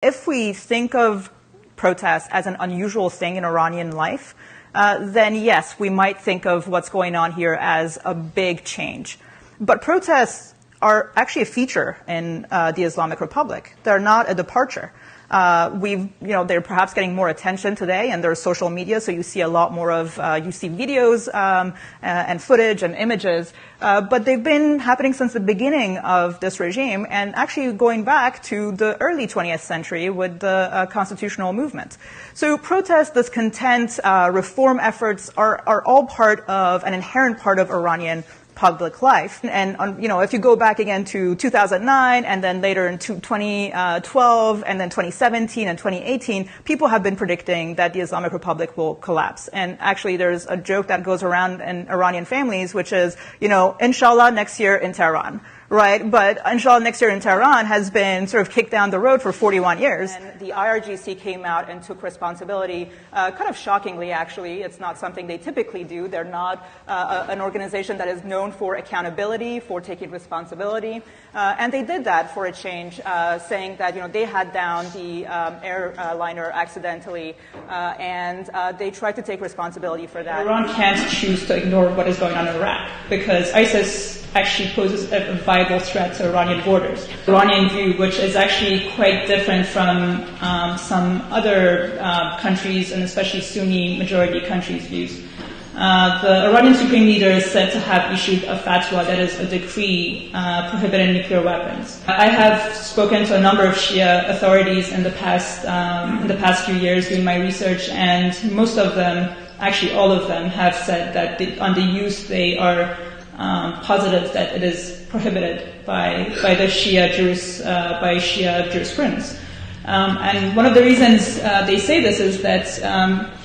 If we think of protests as an unusual thing in Iranian life, then yes, we might think of what's going on here as a big change. But protests are actually a feature in the Islamic Republic. They're not a departure. They're perhaps getting more attention today, and there's social media, so you see a lot more of, you see videos and footage and images, but they've been happening since the beginning of this regime, and actually going back to the early 20th century with the constitutional movement. So protest, discontent, reform efforts are all part of, an inherent part of Iranian public life. And, if you go back again to 2009 and then later into 2012 and then 2017 and 2018, people have been predicting that the Islamic Republic will collapse. And actually there's a joke that goes around in Iranian families, which is, inshallah next year in Tehran. Right, but inshallah next year in Tehran has been sort of kicked down the road for 41 years. And the IRGC came out and took responsibility, kind of shockingly actually. It's not something they typically do. They're not an organization that is known for accountability, for taking responsibility. And they did that for a change, saying that, they had down the airliner accidentally, and they tried to take responsibility for that. Iran can't choose to ignore what is going on in Iraq because ISIS actually poses a viable threat to Iranian borders. The Iranian view, which is actually quite different from some other countries, and especially Sunni majority countries' views. The Iranian Supreme Leader is said to have issued a fatwa, that is a decree prohibiting nuclear weapons. I have spoken to a number of Shia authorities in the past few years doing my research, and most of them, actually all of them, have said that on the use they are positive that it is prohibited by the Shia jurisprudence. And one of the reasons they say this is that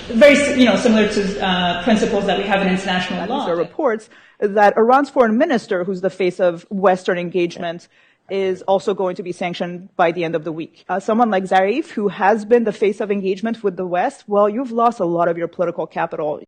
very similar to principles that we have in international law. There are reports that Iran's foreign minister, who's the face of Western engagement, is also going to be sanctioned by the end of the week. Someone like Zarif, who has been the face of engagement with the West, well, you've lost a lot of your political capital.